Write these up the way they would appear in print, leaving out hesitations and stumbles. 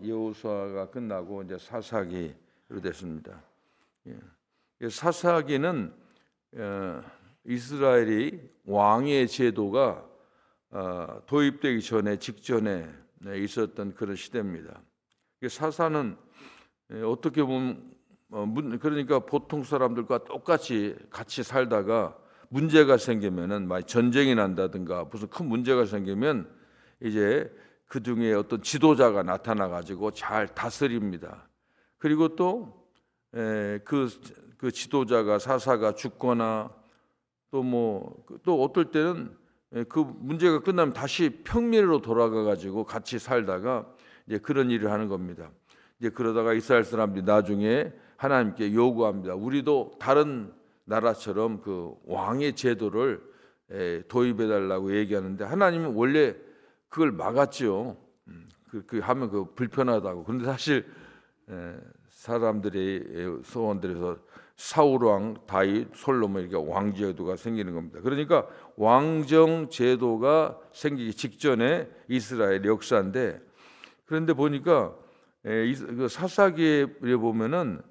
여호수아가 끝나고 이제 사사기로 됐습니다. 사사기는 이스라엘이 왕의 제도가 도입되기 직전에 있었던 그런 시대입니다. 사사는 어떻게 보면 그러니까 보통 사람들과 똑같이 같이 살다가 문제가 생기면은 막 전쟁이 난다든가 무슨 큰 문제가 생기면 이제 그 중에 어떤 지도자가 나타나 가지고 잘 다스립니다. 그리고 또 그 지도자가 사사가 죽거나 또 어떨 때는 그 문제가 끝나면 다시 평민으로 돌아가 가지고 같이 살다가 이제 그런 일을 하는 겁니다. 이제 그러다가 이스라엘 사람들이 나중에 하나님께 요구합니다. 우리도 다른 나라처럼 그 왕의 제도를 도입해 달라고 얘기하는데 하나님은 원래 그걸 막았죠. 그 하면 그 불편하다고. 그런데 사실 사람들의 소원들에서 사울 왕, 다윗, 솔로몬 이렇게 왕제도가 생기는 겁니다. 그러니까 왕정 제도가 생기기 직전에 이스라엘 역사인데, 그런데 보니까 그 사사기에 보면은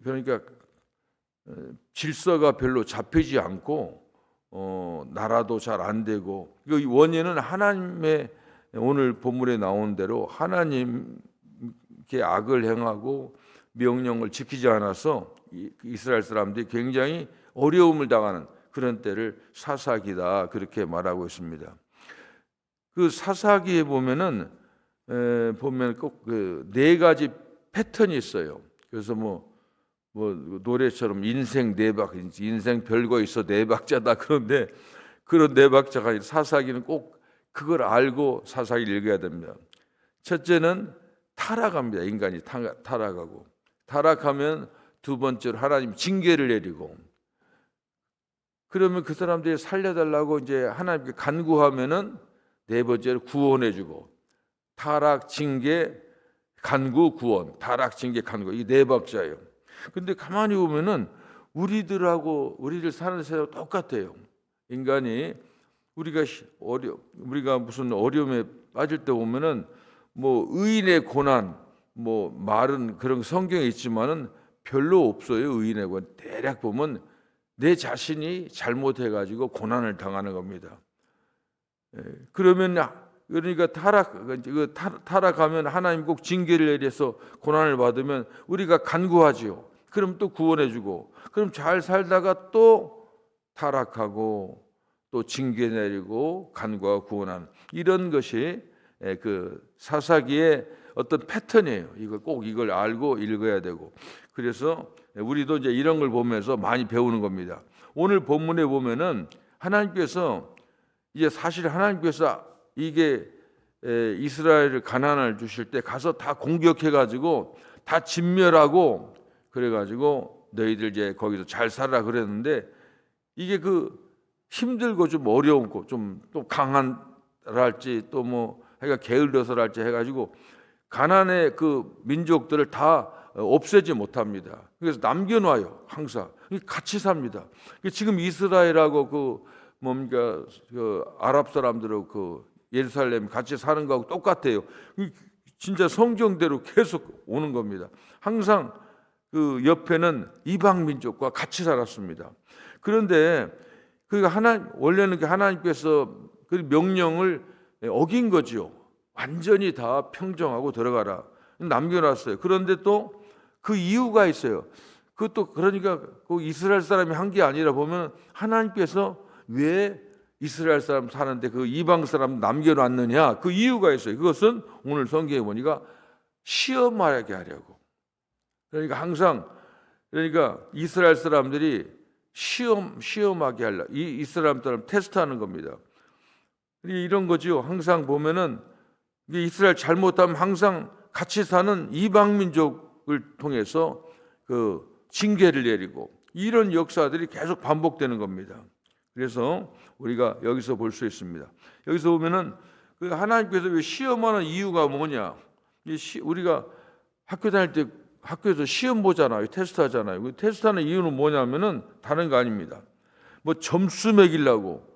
그러니까 질서가 별로 잡히지 않고 나라도 잘 안 되고, 이 원인은 하나님의 오늘 본문에 나온 대로 하나님께 악을 행하고 명령을 지키지 않아서 이스라엘 사람들이 굉장히 어려움을 당하는 그런 때를 사사기다 그렇게 말하고 있습니다. 그 사사기에 보면 꼭 그 네 가지 패턴이 있어요. 그래서 뭐 노래처럼 인생 네 박, 인생 별거 있어 네 박자다. 그런데 그런 네 박자가 아니라 사사기는 꼭 그걸 알고 사사기를 읽어야 됩니다. 첫째는 타락합니다. 인간이 타락하고, 타락하면 두 번째로 하나님 징계를 내리고, 그러면 그 사람들이 살려달라고 이제 하나님께 간구하면은 네 번째로 구원해주고, 타락, 징계, 간구, 구원, 타락, 징계, 간구, 이 네 박자예요. 근데 가만히 보면은 우리들 사는 세상 똑같아요. 인간이 우리가 무슨 어려움에 빠질 때 보면은 의인의 고난 말은 그런 성경에 있지만은 별로 없어요. 의인의 고난 대략 보면 내 자신이 잘못해 가지고 고난을 당하는 겁니다. 그러니까 타락하면 하나님 꼭 징계를 내려서 고난을 받으면 우리가 간구하지요. 그럼 또 구원해주고, 그럼 잘 살다가 또 타락하고 또 징계 내리고 간구하고 구원하는 이런 것이 그 사사기의 어떤 패턴이에요. 이걸 알고 읽어야 되고, 그래서 우리도 이제 이런 걸 보면서 많이 배우는 겁니다. 오늘 본문에 보면은 하나님께서 이게 이스라엘을 가나안을 주실 때 가서 다 공격해 가지고 다 진멸하고 그래가지고 너희들 이제 거기서 잘 살아 그랬는데, 이게 힘들고 좀 어려운고 좀 또 강한랄지 또 게을러서랄지 해가지고 가나안의 그 민족들을 다 없애지 못합니다. 그래서 남겨놔요. 항상 같이 삽니다. 지금 이스라엘하고 그 아랍 사람들하고 예루살렘 같이 사는 거하고 똑같아요. 진짜 성경대로 계속 오는 겁니다. 항상 그 옆에는 이방 민족과 같이 살았습니다. 그런데 원래는 하나님께서 그 명령을 어긴 거죠. 완전히 다 평정하고 들어가라 남겨놨어요. 그런데 또 그 이유가 있어요. 그것도 그러니까 그 이스라엘 사람이 한 게 아니라 보면 하나님께서 왜 이스라엘 사람 사는데 그 이방 사람 남겨놨느냐, 그 이유가 있어요. 그것은 오늘 성경에 보니까 시험하게 하려고. 그러니까 이스라엘 사람들이 시험하게 하려, 이스라엘 사람 테스트하는 겁니다. 이런 거죠. 항상 보면은 이스라엘 잘못하면 항상 같이 사는 이방 민족을 통해서 그 징계를 내리고, 이런 역사들이 계속 반복되는 겁니다. 그래서 우리가 여기서 볼 수 있습니다. 여기서 보면은 그 하나님께서 왜 시험하는 이유가 뭐냐? 우리가 학교 다닐 때 학교에서 시험 보잖아요. 테스트하잖아요. 그 테스트하는 이유는 뭐냐면은 다른 거 아닙니다. 점수 매기려고,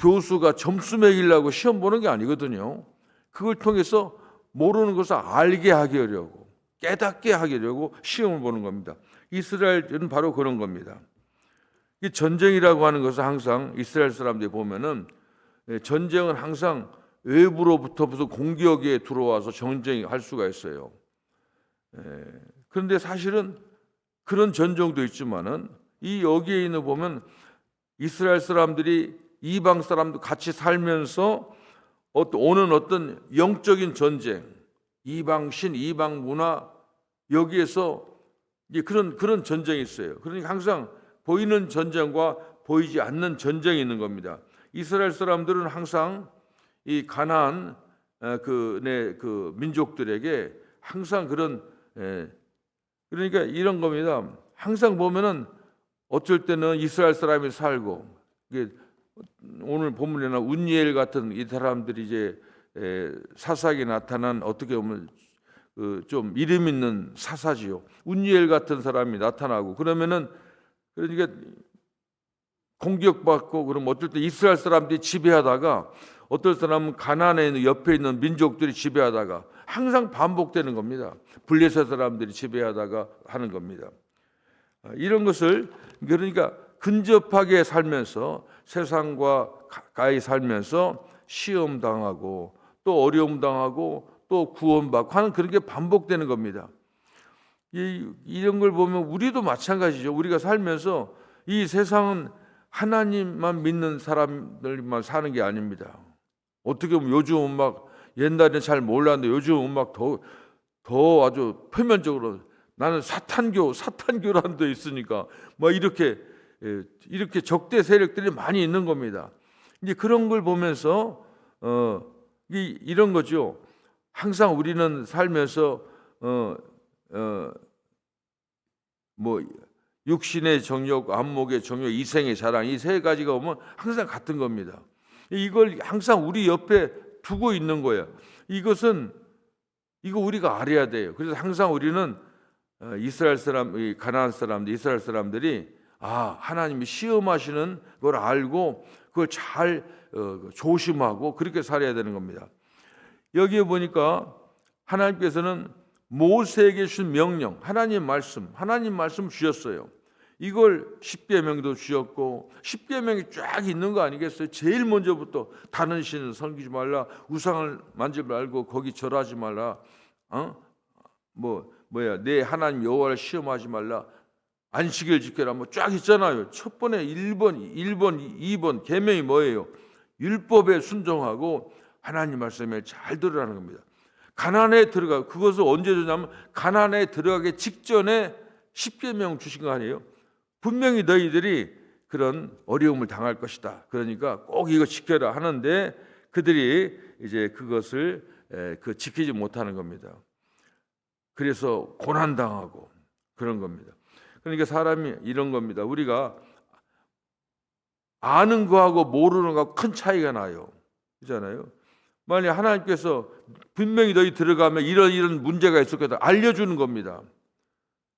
교수가 점수 매기려고 시험 보는 게 아니거든요. 그걸 통해서 모르는 것을 알게 하려고, 깨닫게 하려고 시험을 보는 겁니다. 이스라엘은 바로 그런 겁니다. 이 전쟁이라고 하는 것은 항상 이스라엘 사람들이 보면은 전쟁은 항상 외부로부터 무슨 공격에 들어와서 전쟁할 수가 있어요. 그런데 사실은 그런 전쟁도 있지만은 이 여기에 있는 보면 이스라엘 사람들이 이방 사람도 같이 살면서 오는 어떤 영적인 전쟁, 이방 신, 이방 문화, 여기에서 이제 그런 전쟁이 있어요. 그러니까 항상 보이는 전쟁과 보이지 않는 전쟁이 있는 겁니다. 이스라엘 사람들은 항상 이 가나안 그 민족들에게 항상 그런 그러니까 이런 겁니다. 항상 보면은 어쩔 때는 이스라엘 사람이 살고, 이게 오늘 본문에나 운니엘 같은 이 사람들이 이제 사사기 나타난, 어떻게 보면 좀 이름 있는 사사지요. 운니엘 같은 사람이 나타나고 그러면은, 그러니까 공격받고, 그럼 어떨 때 이스라엘 사람들이 지배하다가 어떨 사람은 가나안에 있는 옆에 있는 민족들이 지배하다가 항상 반복되는 겁니다. 블레셋 사람들이 지배하다가 하는 겁니다. 이런 것을, 그러니까 근접하게 살면서, 세상과 가까이 살면서 시험 당하고 또 어려움 당하고 또 구원받고 하는 그런 게 반복되는 겁니다. 이런 걸 보면 우리도 마찬가지죠. 우리가 살면서 이 세상은 하나님만 믿는 사람들만 사는 게 아닙니다. 어떻게 보면 요즘은 막, 옛날에는 잘 몰랐는데 요즘은 막 더 아주 표면적으로 나는 사탄교라는 데 있으니까 뭐 이렇게 적대 세력들이 많이 있는 겁니다. 이제 그런 걸 보면서 이런 거죠. 항상 우리는 살면서 뭐 육신의 정욕, 안목의 정욕, 이생의 자랑, 이 세 가지가 오면 항상 같은 겁니다. 이걸 항상 우리 옆에 두고 있는 거예요. 이거 우리가 알아야 돼요. 그래서 항상 우리는 이스라엘 사람, 가나안 사람들, 이스라엘 사람들이 하나님이 시험하시는 걸 알고 그걸 잘 조심하고 그렇게 살아야 되는 겁니다. 여기에 보니까 하나님께서는 모세에게 주신 명령, 하나님 말씀 주셨어요. 이걸 십계명도 주셨고, 십계명이 쫙 있는 거 아니겠어요? 제일 먼저부터 다른 신을 섬기지 말라, 우상을 만지지 말고 거기 절하지 말라, 내 하나님 여호와를 시험하지 말라, 안식일 지켜라, 뭐 쫙 있잖아요. 첫 번에 1번, 2번 계명이 뭐예요? 율법에 순종하고 하나님 말씀에 잘 들으라는 겁니다. 가나안에 들어가, 그것을 언제 주냐면 가나안에 들어가기 직전에 십계명 주신 거 아니에요? 분명히 너희들이 그런 어려움을 당할 것이다. 그러니까 꼭 이거 지켜라 하는데 그들이 이제 그것을 지키지 못하는 겁니다. 그래서 고난당하고 그런 겁니다. 그러니까 사람이 이런 겁니다. 우리가 아는 거하고 모르는 거하고 큰 차이가 나요. 그렇잖아요. 만약 하나님께서 분명히 너희 들어가면 이런 문제가 있을 거다 알려주는 겁니다.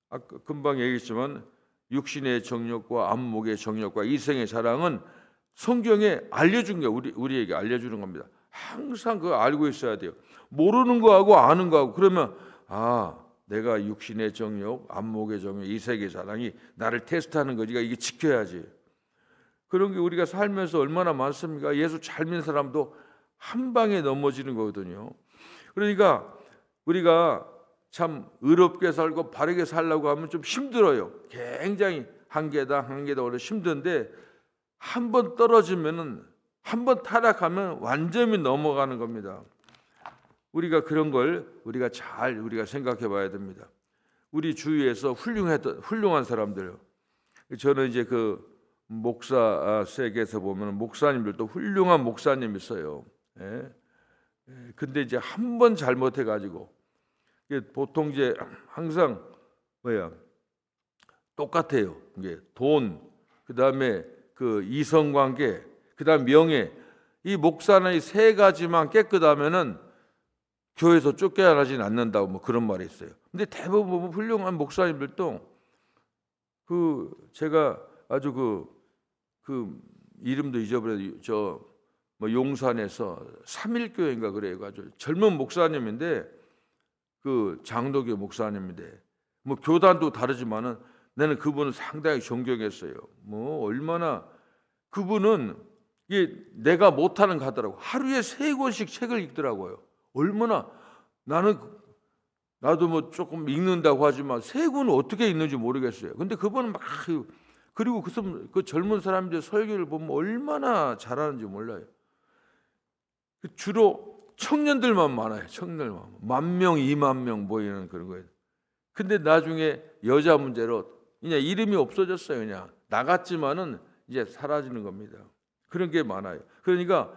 아까 금방 얘기했지만 육신의 정욕과 안목의 정욕과 이생의 자랑은 성경에 알려준 게 우리에게 알려주는 겁니다. 항상 그거 알고 있어야 돼요. 모르는 거하고 아는 거하고, 그러면 내가 육신의 정욕, 안목의 정욕, 이생의 자랑이 나를 테스트하는 거니까 이게 지켜야지. 그런 게 우리가 살면서 얼마나 많습니까? 예수 잘 믿는 사람도 한 방에 넘어지는 거거든요. 그러니까 우리가 참 의롭게 살고 바르게 살려고 하면 좀 힘들어요. 굉장히 한 계단 오래 힘든데, 한 번 떨어지면은, 한 번 타락하면 완전히 넘어가는 겁니다. 우리가 그런 걸 우리가 생각해 봐야 됩니다. 우리 주위에서 훌륭한 사람들, 저는 이제 그 목사 세계에서 보면 목사님들도 훌륭한 목사님 있어요. 근데 이제 한 번 잘못해 가지고, 보통 이제 항상 똑같아요. 이게 돈, 그다음에 그 이성관계, 그다음 명예. 이 목사는 이 세 가지만 깨끗하면은 교회에서 쫓겨나지는 않는다고 뭐 그런 말이 있어요. 근데 대부분 훌륭한 목사님들도 제가 아주 그 이름도 잊어버려요. 뭐 용산에서 3일 교회인가 그래요. 가지고 젊은 목사님인데 그 장로교 목사님인데 뭐 교단도 다르지만은 나는 그분을 상당히 존경했어요. 뭐 얼마나 그분은 이게 내가 못하는 거 하더라고. 하루에 3권씩 책을 읽더라고요. 얼마나 나도 뭐 조금 읽는다고 하지만 3권을 어떻게 읽는지 모르겠어요. 근데 그분은 막 그리고 그 젊은 사람들 설교를 보면 얼마나 잘하는지 몰라요. 주로 청년들만 많아요. 청년들만 10,000명, 20,000명 모이는 그런 거예요. 근데 나중에 여자 문제로 그냥 이름이 없어졌어요. 그냥 나갔지만은 이제 사라지는 겁니다. 그런 게 많아요. 그러니까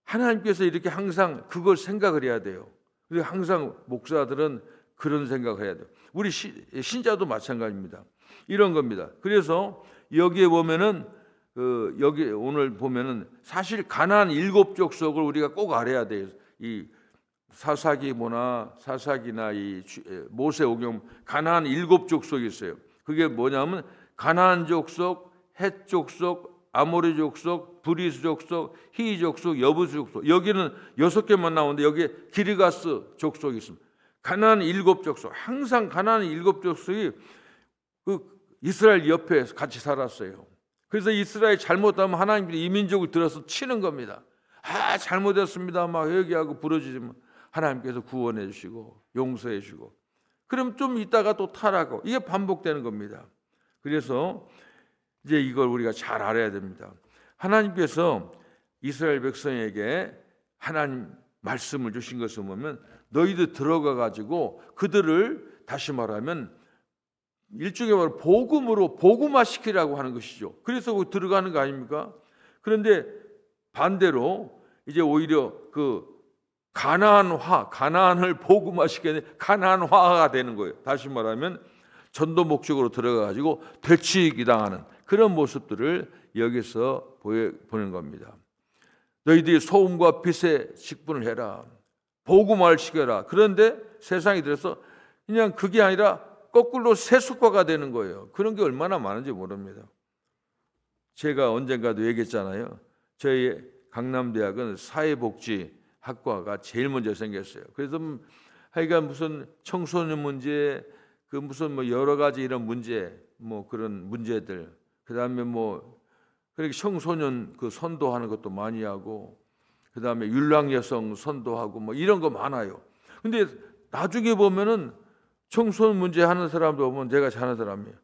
하나님께서 이렇게 항상 그걸 생각을 해야 돼요. 그리고 항상 목사들은 그런 생각을 해야 돼요. 우리 신자도 마찬가지입니다. 이런 겁니다. 그래서 여기에 보면은 여기 오늘 보면은 사실 가나안 7족속을 우리가 꼭 알아야 돼요. 이 사사기나 이 모세오경 가나안 7족속이 있어요. 그게 뭐냐면 가나안 족속, 헷 족속, 아모리 족속, 브리스 족속, 히이 족속, 여부스 족속. 여기는 6개만 나오는데 여기에 기르가스 족속이 있습니다. 가나안 7족속. 항상 가나안 7족속이 그 이스라엘 옆에 같이 살았어요. 그래서 이스라엘 잘못하면 하나님께서 이 민족을 들어서 치는 겁니다. 잘못했습니다. 막 회개하고 부르짖으면 하나님께서 구원해 주시고 용서해 주시고 그럼 좀 있다가 또 타락하고 이게 반복되는 겁니다. 그래서 이제 이걸 우리가 잘 알아야 됩니다. 하나님께서 이스라엘 백성에게 하나님 말씀을 주신 것을 보면 너희들 들어가 가지고 그들을 다시 말하면 일종의 말로 복음으로 복음화시키라고 하는 것이죠. 그래서 들어가는 거 아닙니까? 그런데 반대로 이제 오히려 그 가나안을 복음화시키는 가나안화가 되는 거예요. 다시 말하면 전도 목적으로 들어가 가지고 되치기 당하는 그런 모습들을 여기서 보는 겁니다. 너희들이 소금과 빛의 직분을 해라. 복음화를 시켜라. 그런데 세상이 들어서 그냥 그게 아니라 거꾸로 세속화가 되는 거예요. 그런 게 얼마나 많은지 모릅니다. 제가 언젠가도 얘기했잖아요. 저희 강남대학은 사회복지학과가 제일 먼저 생겼어요. 그래서 하여간 무슨 청소년 문제, 그 무슨 뭐 여러 가지 이런 문제, 뭐 그런 문제들, 그 다음에 뭐 그렇게 청소년 그 선도하는 것도 많이 하고, 그 다음에 율랑 여성 선도하고 뭐 이런 거 많아요. 근데 나중에 보면은 청소년 문제 하는 사람도 보면 제가 잘하는 사람이에요.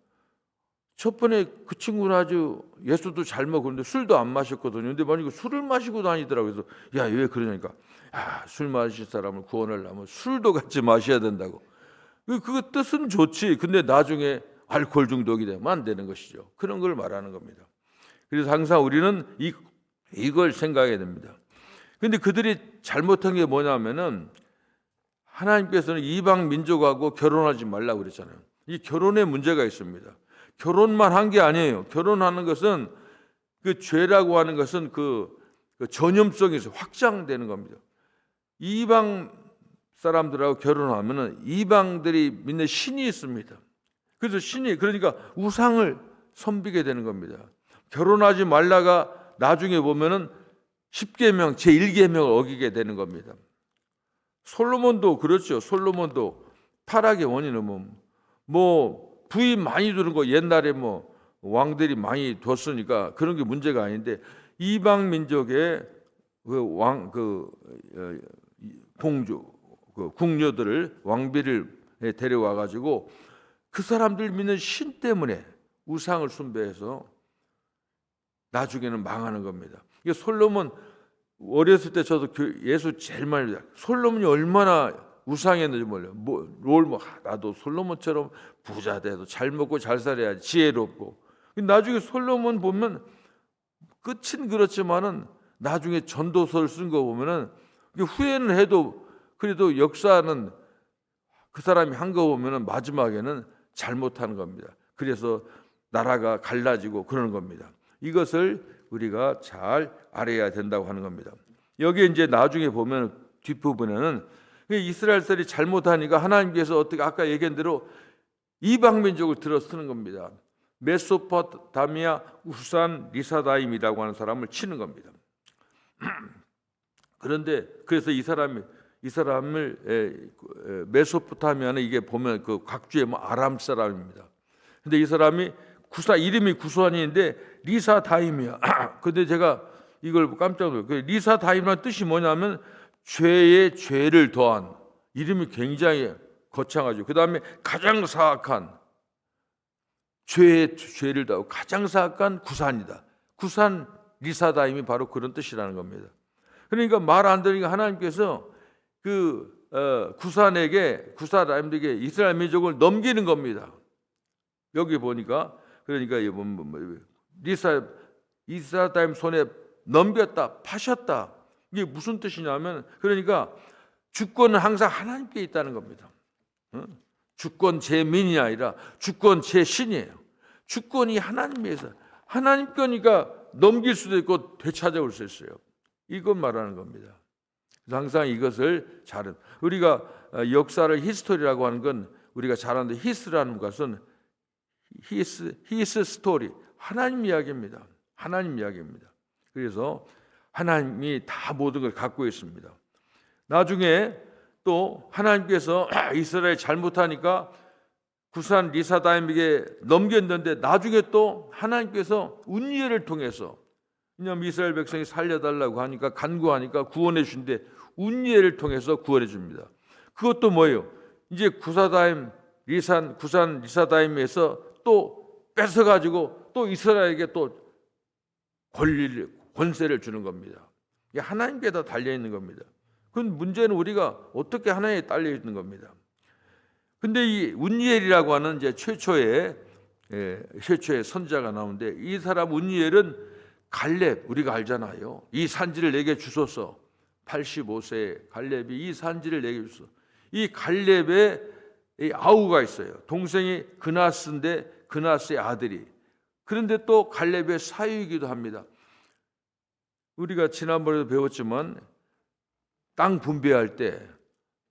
첫 번에 그 친구는 아주 예수도 잘 먹었는데 술도 안 마셨거든요. 근데 만약에 술을 마시고 다니더라고요. 그래서 야, 왜 그러냐니까 술 마실 사람을 구원하려면 술도 같이 마셔야 된다고. 그 뜻은 좋지. 근데 나중에 알코올 중독이 되면 안 되는 것이죠. 그런 걸 말하는 겁니다. 그래서 항상 우리는 이걸 생각해야 됩니다. 근데 그들이 잘못한 게 뭐냐면은 하나님께서는 이방 민족하고 결혼하지 말라고 그랬잖아요. 이 결혼에 문제가 있습니다. 결혼만 한 게 아니에요. 결혼하는 것은 그 죄라고 하는 것은 그 전염성이 확장되는 겁니다. 이방 사람들하고 결혼하면은 이방들이 믿는 신이 있습니다. 그래서 그러니까 우상을 섬기게 되는 겁니다. 결혼하지 말라가 나중에 보면은 10계명 제1계명을 어기게 되는 겁니다. 솔로몬도 그렇죠. 솔로몬도 타락의 원인은 뭐 부인 많이 두는 거 옛날에 뭐 왕들이 많이 뒀으니까 그런 게 문제가 아닌데 이방 민족의 공주 궁녀들을 왕비를 데려와 가지고 그 사람들 믿는 신 때문에 우상을 숭배해서 나중에는 망하는 겁니다. 이게 솔로몬 어렸을 때 저도 예수 제일 많이 솔로몬이 얼마나 우상했는지 몰라요. 나도 솔로몬처럼 부자 돼도 잘 먹고 잘 살아야지 지혜롭고. 나중에 솔로몬 보면 끝은 그렇지만은 나중에 전도서를 쓴 거 보면은 후회는 해도 그래도 역사는 그 사람이 한 거 보면은 마지막에는 잘못하는 겁니다. 그래서 나라가 갈라지고 그러는 겁니다. 이것을 우리가 잘 알아야 된다고 하는 겁니다. 여기 이제 나중에 보면 뒷부분에는 이스라엘들이 잘못하니까 하나님께서 어떻게 아까 얘기한 대로 이방 민족을 들어 쓰는 겁니다. 메소포타미아 우산 리사다임이라고 하는 사람을 치는 겁니다. 그런데 그래서 이 사람을 메소포타미아는 이게 보면 그 각주의 뭐 아람 사람입니다. 근데 이 사람이 이름이 구산인데 리사다임이야. 근데 제가 이걸 깜짝 놀랐어요. 그 리사다임이라는 뜻이 뭐냐면 죄에 죄를 더한, 이름이 굉장히 거창하죠. 그 다음에 가장 사악한, 죄에 죄를 더하고 가장 사악한 구산이다. 구산 리사다임이 바로 그런 뜻이라는 겁니다. 그러니까 말 안 들으니까 하나님께서 구사다임에게 이스라엘 민족을 넘기는 겁니다. 여기 보니까 그러니까 리사다임 손에 넘겼다, 파셨다. 이게 무슨 뜻이냐면, 그러니까 주권은 항상 하나님께 있다는 겁니다. 주권 제 민이 아니라 주권 제 신이에요. 주권이 하나님에서, 하나님 거니까 넘길 수도 있고 되찾아올 수 있어요. 이것 말하는 겁니다. 그래서 항상 이것을 우리가 역사를 히스토리라고 하는 건 우리가 잘 아는데, 히스라는 것은 히스 스토리, 하나님 이야기입니다. 하나님 이야기입니다. 그래서 하나님이 다 모든 걸 갖고 있습니다. 나중에 또 하나님께서 이스라엘 잘못하니까 구산 리사다임에게 넘겼는데, 나중에 또 하나님께서 운니엘을 통해서, 왜냐하면 이스라엘 백성이 살려달라고 하니까, 간구하니까 구원해 주신데 운니엘을 통해서 구원해 줍니다. 그것도 뭐예요? 이제 구산 리사다임에서 또 뺏어가지고 또 이스라엘에게 또 권세를 주는 겁니다. 이게 하나님께 다 달려있는 겁니다. 그건 문제는 우리가 어떻게 하나님에 달려있는 겁니다. 근데 이 운니엘이라고 하는 이제 최초의 선자가 나오는데, 이 사람 운니엘은 갈렙, 우리가 알잖아요. 이 산지를 내게 주소서. 85세 갈렙이 이 산지를 내게 주소서. 이 갈렙의 아우가 있어요. 동생이 그나스인데 그나스의 아들이. 그런데 또 갈렙의 사위이기도 합니다. 우리가 지난번에도 배웠지만 땅 분배할 때,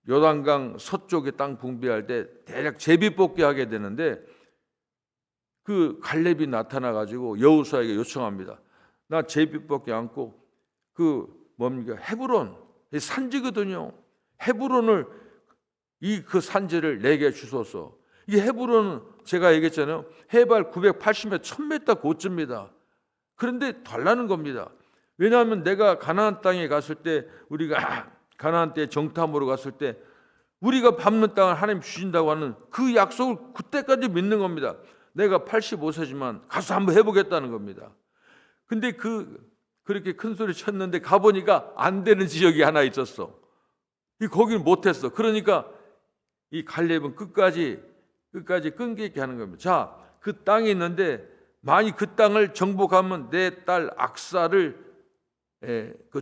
요단강 서쪽에 땅 분배할 때 대략 제비뽑기 하게 되는데, 그 갈렙이 나타나 가지고 여호수아에게 요청합니다. 나 제비뽑기 않고 헤브론 산지거든요. 헤브론을 그 산지를 내게 주소서. 이 헤브론은 제가 얘기했잖아요. 해발 980m, 1000m 고쯤입니다. 그런데 달라는 겁니다. 왜냐하면 내가 가나안 땅에 갔을 때, 우리가 가나안 땅에 정탐으로 갔을 때 우리가 밟는 땅을 하나님 주신다고 하는 그 약속을 그때까지 믿는 겁니다. 내가 85세지만 가서 한번 해보겠다는 겁니다. 근데 그렇게 큰 소리 쳤는데 가보니까 안 되는 지역이 하나 있었어. 거기는 못했어. 그러니까 이 갈렙은 끝까지 끈기 있게 하는 겁니다. 자, 그 땅이 있는데 만약 그 땅을 정복하면 내 딸 악사를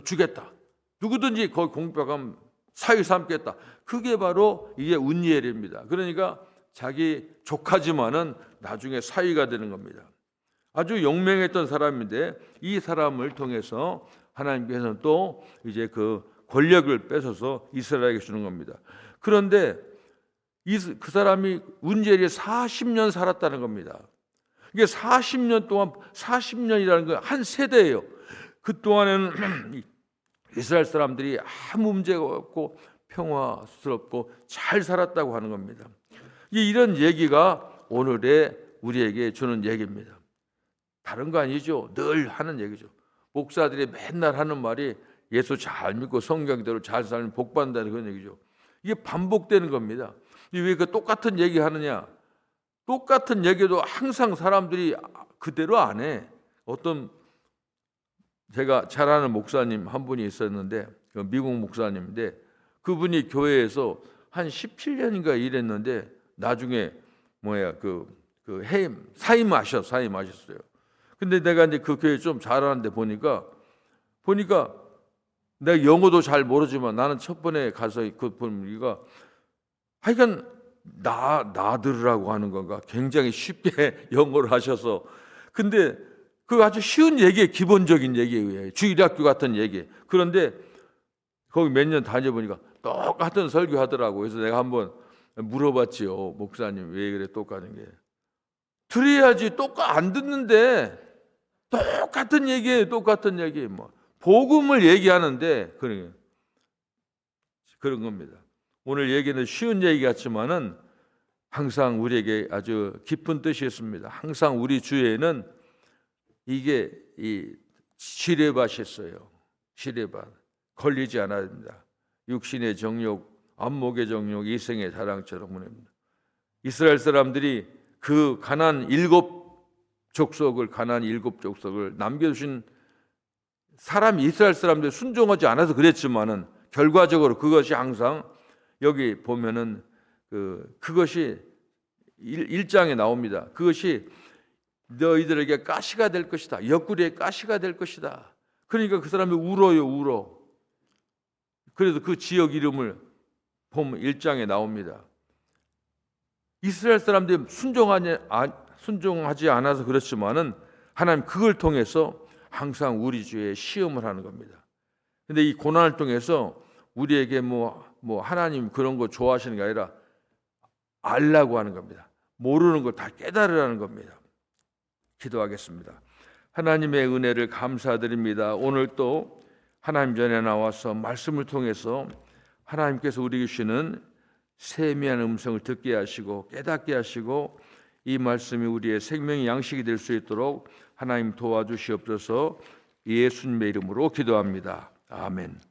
주겠다. 누구든지 거기 공격하면 사위 삼겠다. 그게 바로 이게 운니엘입니다. 그러니까 자기 조카지만은 나중에 사위가 되는 겁니다. 아주 용맹했던 사람인데, 이 사람을 통해서 하나님께서는 또 이제 그 권력을 뺏어서 이스라엘에게 주는 겁니다. 그런데 그 사람이 운니엘이 40년 살았다는 겁니다. 이게 40년 동안, 40년이라는 건 한 세대예요. 그 동안에는 이스라엘 사람들이 아무 문제가 없고 평화스럽고 잘 살았다고 하는 겁니다. 이런 얘기가 오늘의 우리에게 주는 얘기입니다. 다른 거 아니죠. 늘 하는 얘기죠. 목사들이 맨날 하는 말이 예수 잘 믿고 성경대로 잘 살면 복 받는다는 그런 얘기죠. 이게 반복되는 겁니다. 왜 그 똑같은 얘기 하느냐? 똑같은 얘기도 항상 사람들이 그대로 안 해. 제가 잘 아는 목사님 한 분이 있었는데, 미국 목사님인데, 그분이 교회에서 한 17년인가 일했는데 나중에 사임하셨어요. 근데 내가 이제 그 교회 좀 잘하는데 보니까 내가 영어도 잘 모르지만 나는 첫 번에 가서 그 분위기가 하여간 나들으라고 하는 건가 굉장히 쉽게 영어를 하셔서, 근데 그 아주 쉬운 얘기에 기본적인 얘기예요. 주일학교 같은 얘기. 그런데 거기 몇 년 다녀보니까 똑같은 설교하더라고. 그래서 내가 한번 물어봤지요. 목사님 왜 그래 똑같은 게. 들어야지 안 듣는데 똑같은 얘기예요. 똑같은 얘기. 복음을 얘기하는데 그런 겁니다. 오늘 얘기는 쉬운 얘기 같지만은 항상 우리에게 아주 깊은 뜻이 있습니다. 항상 우리 주위에는 이게 이 시레밭이 있어요. 시레밭 걸리지 않아야 됩니다. 육신의 정욕, 안목의 정욕, 이생의 자랑처럼 보냅니다. 이스라엘 사람들이 그 가나안 일곱 족속을 남겨주신 사람이 이스라엘 사람들이 순종하지 않아서 그랬지만은 결과적으로 그것이 항상 여기 보면은 그것이 1장에 나옵니다. 그것이 너희들에게 가시가 될 것이다. 옆구리에 가시가 될 것이다. 그러니까 그 사람이 울어. 그래서 그 지역 이름을 보면 1장에 나옵니다. 이스라엘 사람들이 순종하지 않아서 그렇지만은 하나님 그걸 통해서 항상 우리 주위에 시험을 하는 겁니다. 근데 이 고난을 통해서 우리에게 뭐 하나님 그런 거 좋아하시는 게 아니라 알라고 하는 겁니다. 모르는 걸 다 깨달으라는 겁니다. 기도하겠습니다. 하나님의 은혜를 감사드립니다. 오늘 또 하나님 전에 나와서 말씀을 통해서 하나님께서 우리에게 주시는 세미한 음성을 듣게 하시고 깨닫게 하시고 이 말씀이 우리의 생명의 양식이 될 수 있도록 하나님 도와주시옵소서. 예수님의 이름으로 기도합니다. 아멘.